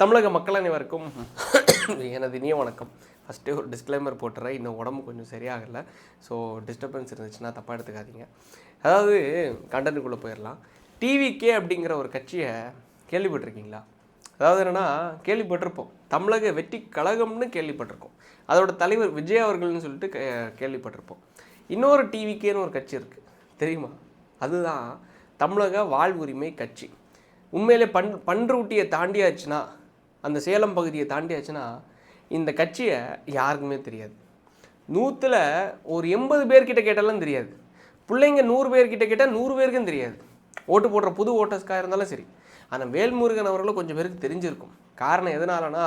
தமிழக மக்கள் அனைவருக்கும் எனது இனிய வணக்கம். ஃபஸ்ட்டு ஒரு டிஸ்க்ளைமர் போட்டுறேன். இன்னும் உடம்பு கொஞ்சம் சரியாகலை. ஸோ டிஸ்டர்பன்ஸ் இருந்துச்சுன்னா தப்பாக எடுத்துக்காதீங்க. அதாவது கண்டென்ட்டுக்குள்ளே போயிடலாம். டிவிகே அப்படிங்கிற ஒரு கட்சியை கேள்விப்பட்டிருக்கீங்களா? அதாவது என்னென்னா, கேள்விப்பட்டிருப்போம். தமிழக வெற்றி கழகம்னு கேள்விப்பட்டிருக்கோம். அதோட தலைவர் விஜய் அவர்கள்னு சொல்லிட்டு கேள்விப்பட்டிருப்போம். இன்னொரு டிவிகேன்னு ஒரு கட்சி இருக்குது, தெரியுமா? அதுதான் தமிழக வாழ்வுரிமை கட்சி. உண்மையிலே பன்ருட்டியை தாண்டியாச்சுன்னா, அந்த சேலம் பகுதியை தாண்டியாச்சுன்னா இந்த கட்சியை யாருக்குமே தெரியாது. 100ல் ஒரு 80 பேர்கிட்ட கேட்டாலும் தெரியாது. பிள்ளைங்க 100 பேர்கிட்ட கேட்டால் 100 பேருக்கும் தெரியாது. ஓட்டு போடுற புது ஓட்டர்ஸ்க்காக இருந்தாலும் சரி. ஆனால் வேல்முருகன் அவர்களும் கொஞ்சம் பேருக்கு தெரிஞ்சிருக்கும். காரணம் எதனாலனா,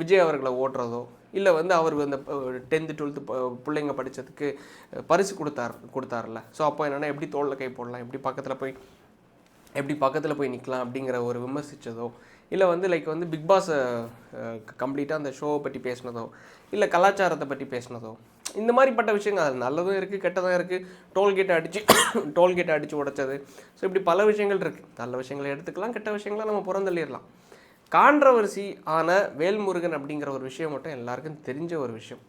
விஜய் அவர்களை ஓட்டுறதோ இல்லை அவர் அந்த 10th 12th பிள்ளைங்க படித்ததுக்கு பரிசு கொடுத்தார்ல. ஸோ அப்போ என்னென்னா, எப்படி தோளில் கை போடலாம், எப்படி பக்கத்தில் போய் நிற்கலாம் அப்படிங்கிற ஒரு விமர்சித்ததோ, இல்லை பிக் பாஸை கம்ப்ளீட்டாக அந்த ஷோவை பற்றி பேசினதோ, இல்லை கலாச்சாரத்தை பற்றி பேசினதோ, இந்த மாதிரிப்பட்ட விஷயங்கள் அது நல்லதும் இருக்குது, கெட்டதும் இருக்குது. டோல்கேட்டை அடித்து உடைச்சது. ஸோ இப்படி பல விஷயங்கள் இருக்குது. நல்ல விஷயங்களை எடுத்துக்கலாம், கெட்ட விஷயங்களை நம்ம புறந்தள்ளிடலாம். கான்ட்ரவர்சி ஆன வேல்முருகன் அப்படிங்கிற ஒரு விஷயம் மட்டும் எல்லாருக்கும் தெரிஞ்ச ஒரு விஷயம்.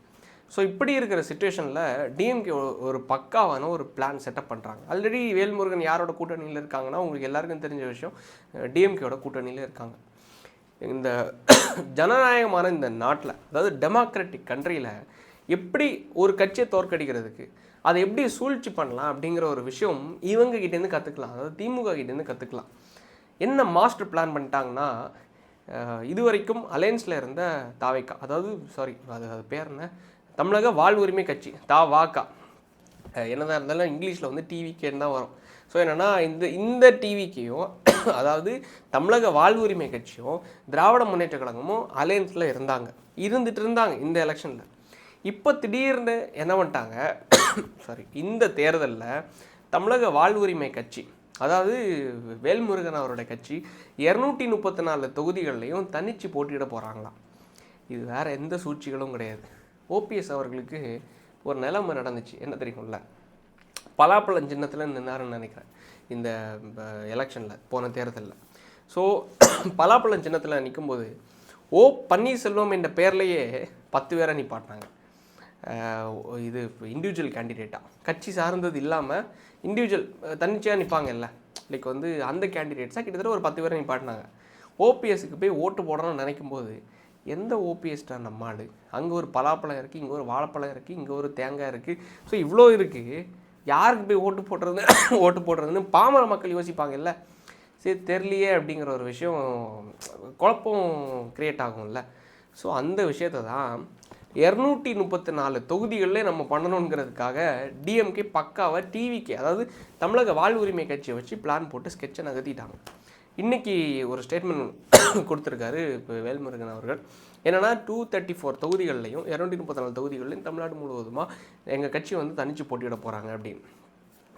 ஸோ இப்படி இருக்கிற சிச்சுவேஷனில் டிஎம்கே ஒரு பக்காவான ஒரு பிளான் செட்டப் பண்ணுறாங்க. ஆல்ரெடி வேல்முருகன் யாரோட கூட்டணியில் இருக்காங்கன்னா, உங்களுக்கு எல்லாருக்கும் தெரிஞ்ச விஷயம், டிஎம்கேயோட கூட்டணியில் இருக்காங்க. இந்த ஜனநாயகமான இந்த நாட்டில், அதாவது டெமோக்ராட்டிக் கண்ட்ரியில் எப்படி ஒரு கட்சியை தோற்கடிக்கிறதுக்கு, அதை எப்படி சூழ்ச்சி பண்ணலாம் அப்படிங்கிற ஒரு விஷயம் இவங்க கிட்டேருந்து கற்றுக்கலாம். அதாவது திமுக கிட்டேருந்து கற்றுக்கலாம். என்ன மாஸ்டர் பிளான் பண்ணிட்டாங்கன்னா, இது வரைக்கும் அலையன்ஸில் இருந்த தாவைக்கா, அது பேர் என்ன, தமிழக வாழ்வுரிமை கட்சி, தாவாக்கா, என்னதான் இருந்தாலும் இங்கிலீஷில் டிவிகேன்னு தான் வரும். ஸோ என்னென்னா, இந்த டிவிக்கையும் அதாவது தமிழக வாழ்வுரிமை கட்சியும் திராவிட முன்னேற்ற கழகமும் அலையன்ஸில் இருந்துட்டு இருந்தாங்க இந்த எலெக்ஷனில். இப்போ திடீர்னு என்ன பண்ணிட்டாங்க, இந்த தேர்தலில் தமிழக வாழ்வுரிமை கட்சி, அதாவது வேல்முருகன் அவருடைய கட்சி 234 தொகுதிகள்லையும் தனிச்சு போட்டியிட போகிறாங்களாம். இது வேறு எந்த சூழ்ச்சிகளும் கிடையாது. ஓபிஎஸ் அவர்களுக்கு ஒரு நிலைமை நடந்துச்சு, என்ன தெரியும்ல, பலாப்பழம் சின்னத்தில் நின்னாருன்னு நினைக்கிறேன் இந்த எலெக்ஷனில், போன தேர்தலில். ஸோ பலாப்பழம் சின்னத்தில் நிற்கும்போது பன்னீர்செல்வம் என்ற பேர்லேயே 10 பேரை நிப்பாட்டினாங்க. இது இண்டிவிஜுவல் கேண்டிடேட்டாக, கட்சி சார்ந்தது இல்லாமல் இண்டிவிஜுவல் தன்னிச்சையாக நிற்பாங்கல்ல, அந்த கேண்டிடேட்ஸாக கிட்டத்தட்ட ஒரு 10 பேரை நிப்பாட்டினாங்க. ஓபிஎஸ்க்கு போய் ஓட்டு போடணும்னு நினைக்கும்போது, எந்த ஓபிஎஸ்டா நம்மாடு, அங்கே ஒரு பலாப்பழம் இருக்குது, இங்கே ஒரு வாழைப்பழம் இருக்குது, இங்கே ஒரு தேங்காய் இருக்குது, ஸோ இவ்வளோ இருக்குது, யாருக்கு போய் ஓட்டு போடுறதுன்னு பாமர மக்கள் யோசிப்பாங்கல்ல. சரி தெரியலையே அப்படிங்கிற ஒரு விஷயம், குழப்பம் க்ரியேட் ஆகும்ல. ஸோ அந்த விஷயத்தை தான் 234 தொகுதிகளிலே நம்ம பண்ணணுங்கிறதுக்காக டிஎம்கே பக்காவை டிவிகே, அதாவது தமிழக வாழ்வுரிமை கட்சியை வச்சு பிளான் போட்டு ஸ்கெட்சை நகர்த்திட்டாங்க. இன்றைக்கி ஒரு ஸ்டேட்மெண்ட் கொடுத்துருக்காரு இப்போ வேல்முருகன் அவர்கள். என்னென்னா, 234 தொகுதிகள்லையும் 234 தொகுதிகள்லையும் தமிழ்நாடு முழுவதுமாக எங்கள் கட்சி தனிச்சு போட்டியிட போகிறாங்க அப்படின்னு.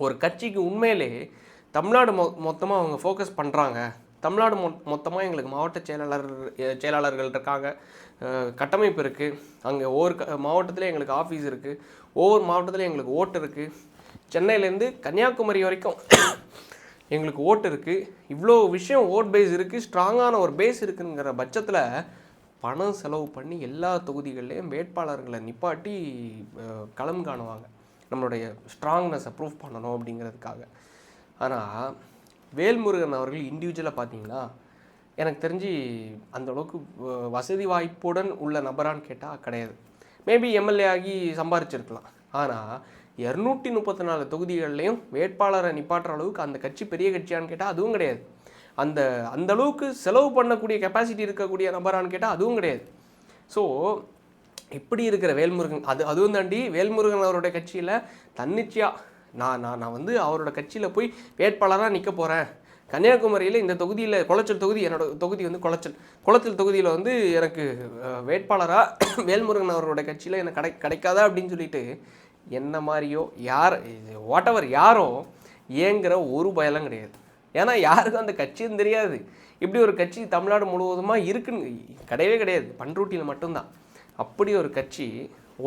ஒரு கட்சிக்கு உண்மையிலே தமிழ்நாடு மொத்தமாக அவங்க ஃபோக்கஸ் பண்ணுறாங்க. தமிழ்நாடு மொத்தமாக எங்களுக்கு மாவட்ட செயலாளர்கள் இருக்காங்க, கட்டமைப்பு இருக்குது, அங்கே ஒவ்வொரு மாவட்டத்திலே எங்களுக்கு ஆஃபீஸ் இருக்குது, ஒவ்வொரு மாவட்டத்திலையும் எங்களுக்கு ஓட்டு இருக்குது, சென்னையிலேருந்து கன்னியாகுமரி வரைக்கும் எங்களுக்கு ஓட்டு இருக்குது, இவ்வளோ விஷயம் ஓட் பேஸ் இருக்குது, ஸ்ட்ராங்கான ஒரு பேஸ் இருக்குங்கிற பட்சத்தில் பணம் செலவு பண்ணி எல்லா தொகுதிகள்லேயும் வேட்பாளர்களை நிப்பாட்டி களம் காணுவாங்க, நம்மளுடைய ஸ்ட்ராங்னஸை ப்ரூவ் பண்ணணும் அப்படிங்கிறதுக்காக. ஆனால் வேல்முருகன் அவர்கள் இண்டிவிஜுவலாக பார்த்தீங்கன்னா, எனக்கு தெரிஞ்சு அந்தளவுக்கு வசதி வாய்ப்புடன் உள்ள நபரான்னு கேட்டால் கிடையாது. மேபி எம்எல்ஏ ஆகி சம்பாரிச்சிருக்கலாம். ஆனால் 234 தொகுதிகள்லையும் வேட்பாளரை நிப்பாட்டுற அளவுக்கு அந்த கட்சி பெரிய கட்சியான்னு கேட்டால் அதுவும் கிடையாது. அந்த அளவுக்கு செலவு பண்ணக்கூடிய கெப்பாசிட்டி இருக்கக்கூடிய நபரான்னு கேட்டால் அதுவும் கிடையாது. ஸோ இப்படி இருக்கிற வேல்முருகன், அதுவும் தாண்டி வேல்முருகன் அவருடைய கட்சியில் தன்னிச்சையாக நான் அவரோட கட்சியில் போய் வேட்பாளராக நிற்க போகிறேன், கன்னியாகுமரியில் இந்த தொகுதியில், குளச்சல் தொகுதி என்னோடய தொகுதி குளச்சல் தொகுதியில் எனக்கு வேட்பாளராக வேல்முருகன் அவரோட கட்சியில் எனக்கு கிடைக்காதா அப்படின்னு சொல்லிட்டு என்ன மாதிரியோ யாரோ ஏங்கிற ஒரு பயலாம் கிடையாது. ஏன்னா யாருக்கும் அந்த கட்சியும் தெரியாது. இப்படி ஒரு கட்சி தமிழ்நாடு முழுவதுமாக இருக்குன்னு கிடையவே கிடையாது, பண்ருட்டியில் மட்டும்தான். அப்படி ஒரு கட்சி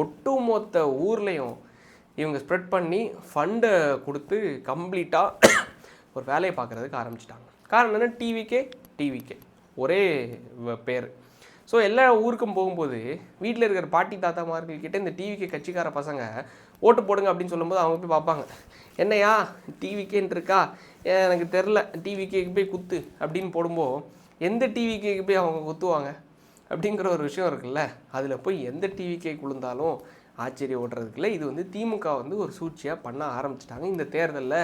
ஒட்டுமொத்த ஊர்லேயும் இவங்க ஸ்ப்ரெட் பண்ணி ஃபண்டை கொடுத்து கம்ப்ளீட்டாக ஒரு வேலையை பார்க்குறதுக்கு ஆரம்பிச்சிட்டாங்க. காரணம் என்ன, டிவிகே ஒரே பேர். ஸோ எல்லா ஊருக்கும் போகும்போது வீட்டில் இருக்கிற பாட்டி தாத்தாமார்கள்கிட்ட இந்த டிவிக்கு கட்சிக்கார பசங்க ஓட்டு போடுங்க அப்படின்னு சொல்லும்போது அவங்க போய் பார்ப்பாங்க, என்னையா டிவிக்கேன்னு இருக்கா, எனக்கு தெரில, டிவிக்கேக்கு போய் குத்து அப்படின்னு போடும்போது எந்த டிவிக்கேக்கு போய் அவங்க குத்துவாங்க அப்படிங்கிற ஒரு விஷயம் இருக்குல்ல. அதில் போய் எந்த டிவிக்கேக்கு விழுந்தாலும் ஆச்சரியம் ஓட்டுறதுக்குள்ள இது வந்து திமுக வந்து ஒரு சூழ்ச்சியாக பண்ண ஆரம்பிச்சிட்டாங்க. இந்த தேர்தலில்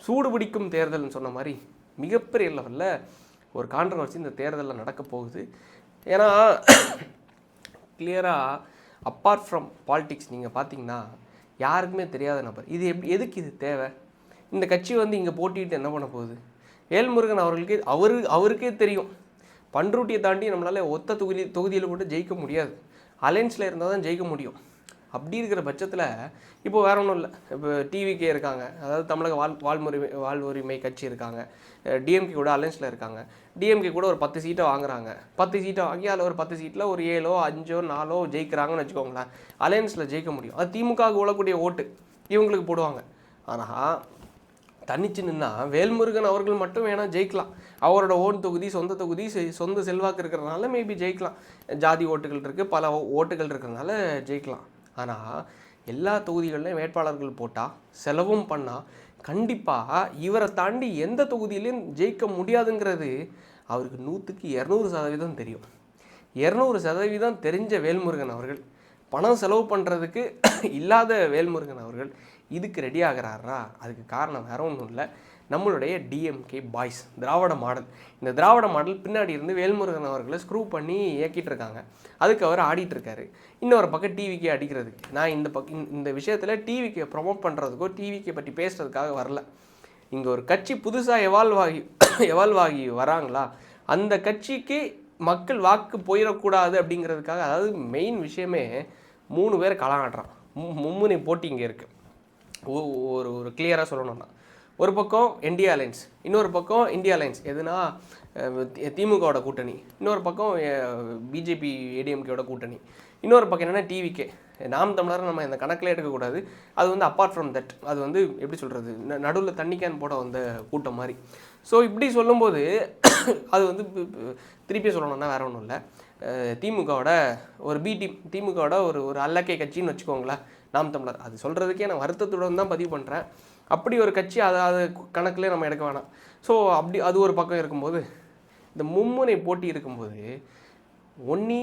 சூடு பிடிக்கும் தேர்தல்னு சொன்ன மாதிரி மிகப்பெரிய லெவலில் ஒரு கான்ட்ரவர்சி இந்த தேர்தலில் நடக்க போகுது. ஏன்னா கிளியராக அப்பார்ட் ஃப்ரம் பாலிடிக்ஸ் நீங்கள் பார்த்தீங்கன்னா யாருக்குமே தெரியாத நபர் இது எதுக்கு இது தேவை, இந்த கட்சி வந்து இங்கே போட்டிட்டு என்ன பண்ண போகுது. வேல்முருகன் அவர்களுக்கு அவருக்கே தெரியும், பண்ருட்டியை தாண்டி நம்மளால் ஒத்த தொகுதியில் கூட ஜெயிக்க முடியாது, அலைன்ஸில் இருந்தால் தான் ஜெயிக்க முடியும். அப்படி இருக்கிற பட்சத்தில் இப்போ வேற ஒன்றும் இல்லை, இப்போ டிவிக்கே இருக்காங்க, அதாவது தமிழக வாழ்வுரிமை கட்சி இருக்காங்க, டிஎம்கே கூட அலைன்ஸில் இருக்காங்க. டிஎம்கே கூட ஒரு 10 சீட்டை வாங்குறாங்க, 10 சீட்டை வாங்கி அதில் ஒரு 10 சீட்டில் ஒரு 7 5 4 ஜெயிக்கிறாங்கன்னு வச்சுக்கோங்களேன். அலைன்ஸில் ஜெயிக்க முடியும். அது திமுகவுக்கு உழக்கூடிய ஓட்டு இவங்களுக்கு போடுவாங்க. ஆனால் தனிச்சு நின்னா வேல்முருகன் அவர்கள் மட்டும் வேணால் ஜெயிக்கலாம். அவரோட ஓன் தொகுதி, சொந்த தொகுதி, சொந்த செல்வாக்கு இருக்கிறதுனால மேபி ஜெயிக்கலாம். ஜாதி ஓட்டுகள் இருக்குது, பல ஓட்டுகள் இருக்கிறதுனால ஜெயிக்கலாம். ஆனால் எல்லா தொகுதிகளிலும் வேட்பாளர்கள் போட்டால் செலவும் பண்ணால் கண்டிப்பாக இவரை தாண்டி எந்த தொகுதியிலையும் ஜெயிக்க முடியாதுங்கிறது அவருக்கு 100க்கு 200% தெரியும். 200% தெரிஞ்ச வேல்முருகன் அவர்கள் பணம் செலவு பண்ணுறதுக்கு இல்லாத வேல்முருகன் அவர்கள் இதுக்கு ரெடி ஆகிறாரா? அதுக்கு காரணம் வேற ஒன்றும் இல்லை, நம்மளுடைய டிஎம்கே பாய்ஸ், திராவிட மாடல். இந்த திராவிட மாடல் பின்னாடி இருந்து வேல்முருகன் அவர்களை ஸ்க்ரூ பண்ணி இயக்கிட்டு இருக்காங்க. அதுக்கு அவர் ஆடிட்டு இருக்காரு. இன்னொரு பக்கம் டிவிக்கே அடிக்கிறதுக்கு. நான் இந்த விஷயத்தில் டிவிக்கே ப்ரொமோட் பண்ணுறதுக்கோ டிவிக்கே பற்றி பேசுறதுக்காக வரல. இங்கே ஒரு கட்சி புதுசாக எவால்வ் ஆகி வராங்களா, அந்த கட்சிக்கு மக்கள் வாக்கு போயிடக்கூடாது அப்படிங்கிறதுக்காக. அதாவது மெயின் விஷயமே 3 பேர் களம் ஆடுறான், மும்முனை போட்டி இங்கே இருக்குது. ஒரு கிளியராக சொல்லணும்னா, ஒரு பக்கம் என்டிஏ அலைன்ஸ், இன்னொரு பக்கம் இந்தியா அலைன்ஸ், எதுனா திமுகவோட கூட்டணி, இன்னொரு பக்கம் பிஜேபி ஏடிஎம்கேயோட கூட்டணி, இன்னொரு பக்கம் என்னென்னா டிவிக்கே. நாம் தமிழரை நம்ம இந்த கணக்கில் எடுக்கக்கூடாது. அது வந்து அப்பார்ட் ஃப்ரம் தட், அது வந்து எப்படி சொல்கிறது, நடுவில் தண்ணி கேன் போட வந்த கூட்டம் மாதிரி. ஸோ இப்படி சொல்லும்போது அது வந்து திருப்பி சொல்லணும்னா வேறு ஒன்றும் இல்லை, திமுகவோட ஒரு பி டீம், திமுகவோட ஒரு அல்லக்கை கட்சின்னு வச்சுக்கோங்களேன் நாம் தமிழர். அது சொல்கிறதுக்கே நான் வருத்தத்துடன் தான் பதிவு பண்ணுறேன். அப்படி ஒரு கட்சி அது கணக்கிலே நம்ம எடுக்க வேணாம். ஸோ அப்படி அது ஒரு பக்கம் இருக்கும்போது, இந்த மும்முனை போட்டி இருக்கும்போது ஒன்றி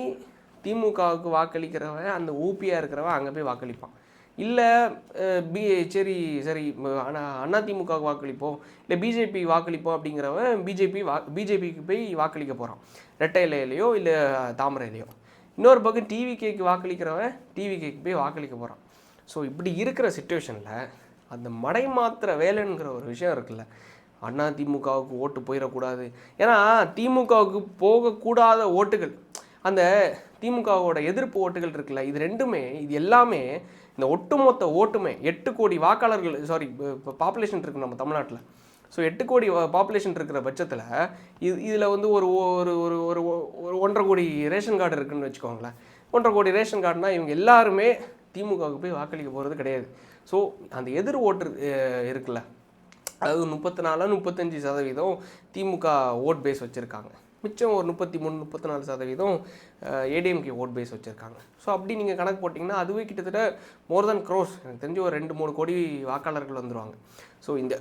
திமுகவுக்கு வாக்களிக்கிறவன் அந்த ஊபியாக இருக்கிறவன் அங்கே போய் வாக்களிப்பான். இல்லை சரி அதிமுகவுக்கு வாக்களிப்போம், இல்லை பிஜேபி வாக்களிப்போம் அப்படிங்கிறவன் பிஜேபிக்கு போய் வாக்களிக்க போகிறான், ரெட்டை இலையிலையோ இல்லை தாமரை இலையோ. இன்னொரு பக்கம் டிவிகேக்கு வாக்களிக்கிறவன் டிவிகேக்கு போய் வாக்களிக்க போகிறான். ஸோ இப்படி இருக்கிற சிச்சுவேஷனில் அந்த மடைமாத்திர வேலைங்கிற ஒரு விஷயம் இருக்குல்ல, அதிமுகவுக்கு ஓட்டு போயிடக்கூடாது. ஏன்னா திமுகவுக்கு போகக்கூடாத ஓட்டுகள், அந்த திமுகவோட எதிர்ப்பு ஓட்டுகள் இருக்குல்ல, இது எல்லாமே இந்த ஒட்டுமொத்த ஓட்டுமே 8 கோடி வாக்காளர்கள், இப்போ பாப்புலேஷன் இருக்குது நம்ம தமிழ்நாட்டில். ஸோ 8 கோடி பாப்புலேஷன் இருக்கிற பட்சத்தில் இதில் வந்து ஒரு ஒரு ஒரு ஒரு 1.5 கோடி ரேஷன் கார்டு இருக்குதுன்னு வச்சுக்கோங்களேன். 1.5 கோடி ரேஷன் கார்டுனால் இவங்க எல்லாருமே திமுகவுக்கு போய் வாக்களிக்க போகிறது கிடையாது. ஸோ அந்த எதிர் ஓட்டு இருக்குல்ல, அதாவது 34-35% திமுக ஓட் பேஸ் வச்சுருக்காங்க, மிச்சம் ஒரு 33-34% ஏடிஎம்கே ஓட் பேஸ் வச்சுருக்காங்க. ஸோ அப்படி நீங்கள் கணக்கு போட்டிங்கன்னா அதுவே கிட்டத்தட்ட மோர் தென் க்ரோஸ், எனக்கு தெரிஞ்சு ஒரு 2-3 கோடி வாக்காளர்கள் வந்துடுவாங்க. ஸோ இந்த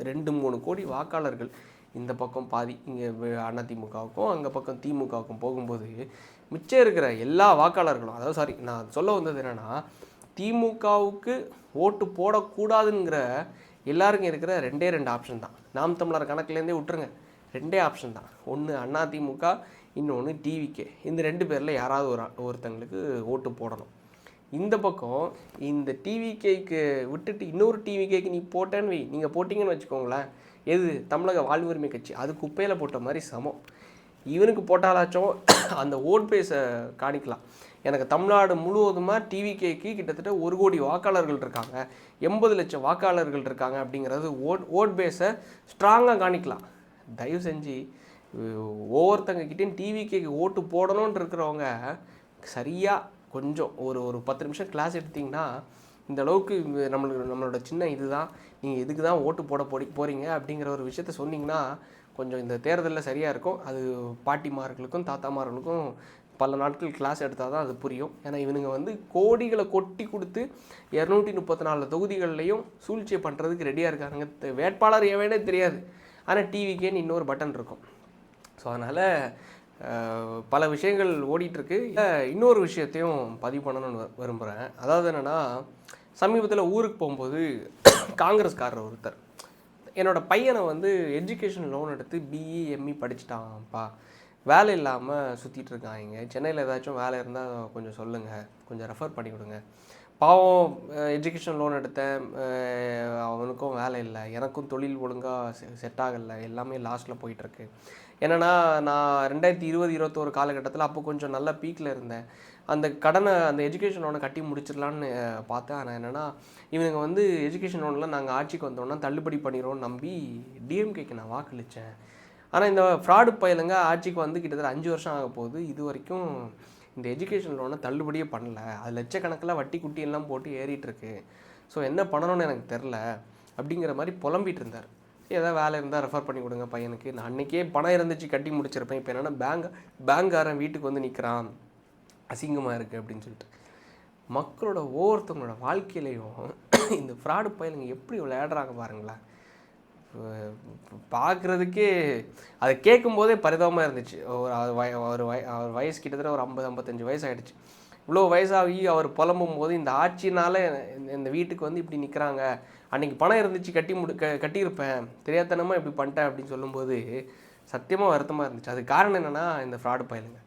2-3 கோடி வாக்காளர்கள் இந்த பக்கம் பாதி இங்கே அதிமுகவுக்கும் அங்கே பக்கம் திமுகவுக்கும் போகும்போது மிச்சம் இருக்கிற எல்லா வாக்காளர்களும், அதாவது நான் சொல்ல வந்தது என்னென்னா, திமுகவுக்கு ஓட்டு போடக்கூடாதுங்கிற எல்லாருக்கும் இருக்கிற 2 ஆப்ஷன் தான். நாம் தமிழர் கணக்குலேருந்தே விட்டுருங்க, 2 ஆப்ஷன் தான். ஒன்று அதிமுக, இன்னொன்று டிவிகே. இந்த 2 பேரில் யாராவது ஒருத்தங்களுக்கு ஓட்டு போடணும். இந்த பக்கம் இந்த டிவிகேக்கு விட்டுட்டு இன்னொரு டிவிகேக்கு நீங்கள் போட்டிங்கன்னு வச்சுக்கோங்களேன், எது தமிழக வாழ்வுரிமை கட்சி, அது குப்பையில் போட்ட மாதிரி சமம். இவனுக்கு போட்டாலாச்சும் அந்த ஓட் பேஸை காணிக்கலாம். எனக்கு தமிழ்நாடு முழுவதுமாக டிவிகேக்கு கிட்டத்தட்ட 1 கோடி வாக்காளர்கள் இருக்காங்க, 80 லட்சம் வாக்காளர்கள் இருக்காங்க அப்படிங்கிறது ஓட் பேஸை ஸ்ட்ராங்காக காணிக்கலாம். தயவு செஞ்சு ஒவ்வொருத்தங்கக்கிட்டேயும் டிவிகேக்கு ஓட்டு போடணுன்னு இருக்கிறவங்க சரியாக கொஞ்சம் ஒரு 10 நிமிஷம் கிளாஸ் எடுத்திங்கன்னா, இந்த அளவுக்கு நம்மளோட சின்ன இதுதான், நீங்கள் இதுக்கு தான் ஓட்டு போட போகிறீங்க அப்படிங்கிற ஒரு விஷயத்த சொன்னிங்கன்னா கொஞ்சம் இந்த தேர்தலில் சரியாக இருக்கும். அது பாட்டிமார்களுக்கும் தாத்தாமார்களுக்கும் பல நாட்கள் கிளாஸ் எடுத்தால் தான் அது புரியும். ஏன்னா இவனுங்க வந்து கோடிகளை கொட்டி கொடுத்து 234 தொகுதிகள்லையும் சூழ்ச்சியை பண்ணுறதுக்கு ரெடியாக இருக்காங்க. வேட்பாளர் எவனே தெரியாது, ஆனால் டிவிக்கேன்னு இன்னொரு பட்டன் இருக்கும். ஸோ அதனால் பல விஷயங்கள் ஓடிட்டுருக்கு. இன்னொரு விஷயத்தையும் பதிவு பண்ணணும்னு விரும்புகிறேன். அதாவது என்னென்னா, சமீபத்தில் ஊருக்கு போகும்போது காங்கிரஸ்காரர் ஒருத்தர் என்னோடய பையனை வந்து எஜுகேஷன் லோன் எடுத்து பிஇ எம்இ படிச்சுட்டான்ப்பா, வேலை இல்லாமல் சுற்றிட்டு இருக்காங்க, சென்னையில் ஏதாச்சும் வேலை இருந்தால் கொஞ்சம் சொல்லுங்கள், கொஞ்சம் ரெஃபர் பண்ணி விடுங்க. பாவம் எஜுகேஷன் லோன் எடுத்தேன், அவனுக்கும் வேலை இல்லை, எனக்கும் தொழில் ஒழுங்காக செட் ஆகலை, எல்லாமே லாஸ்ட்டில் போயிட்டுருக்கு. என்னென்னா நான் 2020-21 காலகட்டத்தில் அப்போ கொஞ்சம் நல்ல பீக்கில் இருந்தேன். அந்த கடனை அந்த எஜுகேஷன் லோனை கட்டி முடிச்சிடலான்னு பார்த்தேன். ஆனால் என்னென்னா இவனுங்க வந்து எஜுகேஷன் லோனில் நாங்கள் ஆட்சிக்கு வந்தோன்னா தள்ளுபடி பண்ணிடுவோன்னு நம்பி டிஎம்கேக்கு நான் வாக்களித்தேன். ஆனால் இந்த ஃப்ராடு பயலுங்க ஆட்சிக்கு வந்து கிட்டத்தட்ட 5 வருஷம் ஆக போகுது. இது வரைக்கும் இந்த எஜுகேஷன் லோனை தள்ளுபடியே பண்ணல. அது லட்சக்கணக்கில் வட்டி குட்டி எல்லாம் போட்டு ஏறிட்டுருக்கு. ஸோ என்ன பண்ணணும்னு எனக்கு தெரில அப்படிங்கிற மாதிரி புலம்பிகிட்டு இருந்தார். ஏதாவது வேலை இருந்தால் ரெஃபர் பண்ணி கொடுங்க பையனுக்கு. நான் அன்றைக்கே பணம் இருந்துச்சு கட்டி முடிச்சிருப்பேன். இப்போ என்னென்னா பேங்க்காரன் வீட்டுக்கு வந்து நிற்கிறான், அசிங்கமாக இருக்குது அப்படின்னு சொல்லிட்டு. மக்களோட ஒவ்வொருத்தவங்களோட வாழ்க்கையிலையும் இந்த ஃப்ராடு பயலுங்க எப்படி விளையாடுறாங்க பாருங்களேன். பார்க்குறதுக்கே அதை கேட்கும்போதே பரிதாபமாக இருந்துச்சு. அவர் வயசு கிட்டத்தட்ட ஒரு 50-55 வயசு ஆகிடுச்சு. இவ்வளோ வயசாகி அவர் புலம்பும் போது இந்த ஆட்சினால் இந்த வீட்டுக்கு வந்து இப்படி நிற்கிறாங்க, அன்றைக்கி பணம் இருந்துச்சு கட்டியிருப்பேன், தெரியாதனமாக இப்படி பண்ணிட்டேன் அப்படின்னு சொல்லும்போது சத்தியமாக வருத்தமாக இருந்துச்சு. அது காரணம் என்னென்னா இந்த ஃப்ராடு பயலுங்க.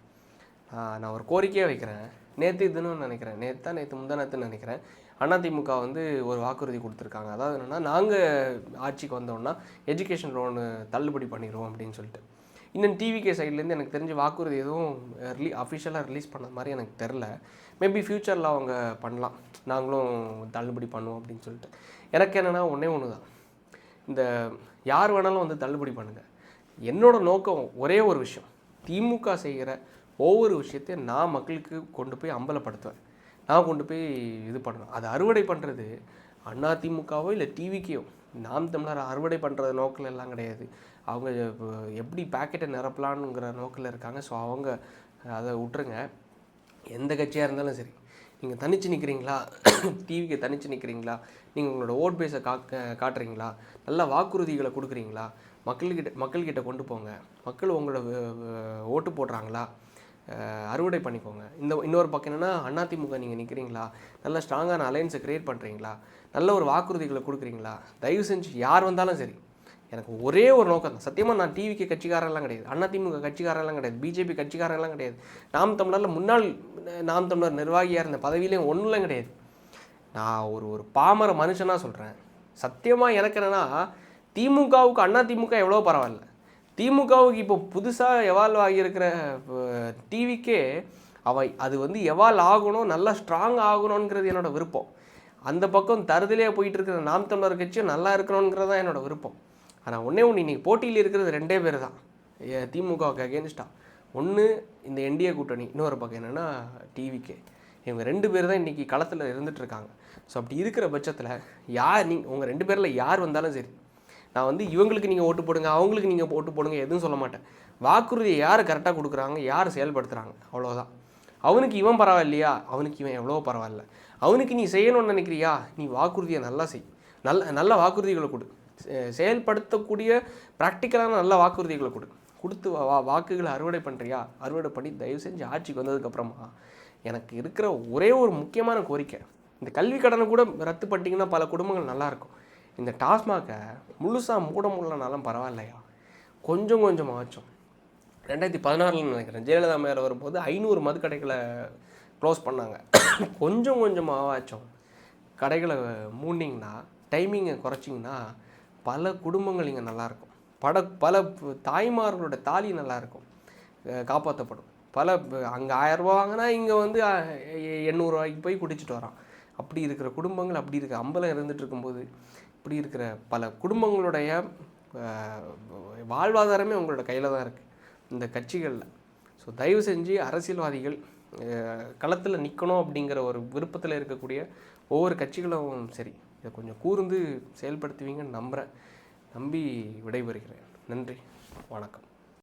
நான் ஒரு கோரிக்கையாக வைக்கிறேன். நேற்று நினைக்கிறேன், நேற்று முந்தானத்துன்னு நினைக்கிறேன், அதிமுக வந்து ஒரு வாக்குறுதி கொடுத்துருக்காங்க. அதாவது என்னென்னா, நாங்கள் ஆட்சிக்கு வந்தோன்னா எஜுகேஷன் லோனு தள்ளுபடி பண்ணிடுவோம் அப்படின்னு சொல்லிட்டு. இன்னும் டிவிகே சைட்லேருந்து எனக்கு தெரிஞ்ச வாக்குறுதி எதுவும் அஃபிஷியலாக ரிலீஸ் பண்ண மாதிரி எனக்கு தெரில. மேபி ஃப்யூச்சரில் அவங்க பண்ணலாம், நாங்களும் தள்ளுபடி பண்ணுவோம் அப்படின்னு சொல்லிட்டு. எனக்கு என்னென்னா ஒன்றே ஒன்று தான், இந்த யார் வேணாலும் வந்து தள்ளுபடி பண்ணுங்கள். என்னோடய நோக்கம் ஒரே ஒரு விஷயம், திமுக செய்கிற ஒவ்வொரு விஷயத்தையும் நான் மக்களுக்கு கொண்டு போய் அம்பலப்படுத்துவேன், நான் கொண்டு போய் இது பண்ணுவேன். அது அறுவடை பண்ணுறது அதிமுகவோ இல்லை டிவிக்கோ, நாம் தமிழர் அறுவடை பண்ணுறது நோக்கில் எல்லாம் கிடையாது. அவங்க எப்படி பேக்கெட்டை நிரப்பலான்ங்கிற நோக்கில் இருக்காங்க. ஸோ அவங்க அதை விட்டுருங்க. எந்த கட்சியாக இருந்தாலும் சரி, நீங்கள் தனித்து நிற்கிறீங்களா, டிவிக்கு தனித்து நிற்கிறீங்களா, நீங்கள் உங்களோட ஓட் பேஸை காட்டுறீங்களா, நல்ல வாக்குறுதிகளை கொடுக்குறீங்களா, மக்கள்கிட்ட கொண்டு போங்க. மக்கள் உங்களோட ஓட்டு போடுறாங்களா, அறுவடை பண்ணிக்கோங்க. இன்னொரு பக்கம் என்னென்னா, அதிமுக நீங்கள் நிற்கிறீங்களா, நல்ல ஸ்ட்ராங்கான அலையன்ஸை க்ரியேட் பண்ணுறீங்களா, நல்ல ஒரு வாக்குறுதிகளை கொடுக்குறீங்களா. தயவு செஞ்சு யார் வந்தாலும் சரி, எனக்கு ஒரே ஒரு நோக்கம் தான். சத்தியமாக நான் டிவிக்கு கட்சிக்காரெல்லாம் கிடையாது, அதிமுக கட்சிக்காரெல்லாம் கிடையாது, பிஜேபி கட்சிக்காரெல்லாம் கிடையாது, நாம் தமிழரில் முன்னாள் நாம் தமிழர் நிர்வாகியாக இருந்த பதவியிலையும் ஒன்றும் கிடையாது. நான் ஒரு பாமர மனுஷனாக சொல்கிறேன். சத்தியமாக எனக்கு என்னென்னா, திமுகவுக்கு அதிமுக எவ்வளோ பரவாயில்ல, திமுகவுக்கு இப்போ புதுசாக எவால்வ் ஆகியிருக்கிற டிவிக்கே அது வந்து எவால்வ் ஆகணும், நல்லா ஸ்ட்ராங் ஆகணுங்கிறது என்னோடய விருப்பம். அந்த பக்கம் தருதலையே போயிட்டு இருக்கிற நாம் தமிழர் கட்சியும் நல்லா இருக்கணுங்கிறது தான் என்னோடய விருப்பம். ஆனால் ஒன்றே ஒன்று, இன்றைக்கி போட்டியில் இருக்கிறது 2 பேர் தான் திமுகவுக்கு அகேன்ஸ்டாக. ஒன்று இந்த என்டிஏ கூட்டணி, இன்னொரு பக்கம் என்னென்னா டிவிக்கே. இவங்க 2 பேர் தான் இன்றைக்கி களத்தில் இருந்துகிட்ருக்காங்க. ஸோ அப்படி இருக்கிற பட்சத்தில் உங்கள் 2 பேரில் யார் வந்தாலும் சரி, நான் வந்து இவங்களுக்கு நீங்கள் ஓட்டு போடுங்க, அவங்களுக்கு நீங்கள் ஓட்டு போடுங்க எதுவும் சொல்ல மாட்டேன். வாக்குறுதியை யார் கரெக்டாக கொடுக்குறாங்க, யார் செயல்படுத்துகிறாங்க, அவ்வளோதான். அவனுக்கு இவன் பரவாயில்லையா, அவனுக்கு இவன் எவ்வளோ பரவாயில்ல. அவனுக்கு நீ செய்யணும்னு நினைக்கிறியா, நீ வாக்குறுதியை நல்லா செய், நல்ல வாக்குறுதிகளை கொடு, செயல்படுத்தக்கூடிய ப்ராக்டிக்கலான நல்ல வாக்குறுதிகளை கொடுத்து வாக்குகளை அறுவடை பண்ணுறியா, அறுவடை பண்ணி தயவு செஞ்சு ஆட்சிக்கு வந்ததுக்கப்புறமா எனக்கு இருக்கிற ஒரே ஒரு முக்கியமான கோரிக்கை, இந்த கல்வி கடனை கூட ரத்து பண்ணிட்டீங்கன்னா பல குடும்பங்கள் நல்லாயிருக்கும். இந்த டாஸ்மாகை முழுசாக மூட முடியலனாலும் பரவாயில்லையா, கொஞ்சம் கொஞ்சமாகச்சும் 2016 நினைக்கிறேன் ஜெயலலிதா மேலே வரும்போது 500 மதுக்கடைகளை க்ளோஸ் பண்ணாங்க. கொஞ்சம் கொஞ்சமாகச்சும் கடைகளை மூடினீங்கன்னா, டைமிங்கை குறைச்சிங்கன்னா பல குடும்பங்கள் இங்கே நல்லாயிருக்கும். பல தாய்மார்களோட தாலி நல்லாயிருக்கும், காப்பாற்றப்படும். அங்கே 1000 ரூபா வாங்கினா இங்கே வந்து 800 ரூபாய்க்கு போய் குடிச்சிட்டு வரான். அப்படி இருக்கிற குடும்பங்கள், அப்படி இருக்க அம்பலம் இருந்துகிட்டு இருக்கும்போது, இப்படி இருக்கிற பல குடும்பங்களுடைய வாழ்வாதாரமே உங்களோட கையில் தான் இருக்குது இந்த கட்சிகளில். ஸோ தயவு செஞ்சு அரசியல்வாதிகள் களத்தில் நிற்கணும் அப்படிங்கிற ஒரு விருப்பத்தில் இருக்கக்கூடிய ஒவ்வொரு கட்சிகளும் சரி, இதை கொஞ்சம் கூர்ந்து செயல்படுத்துவீங்கன்னு நம்பி விடைபெறுகிறேன். நன்றி. வணக்கம்.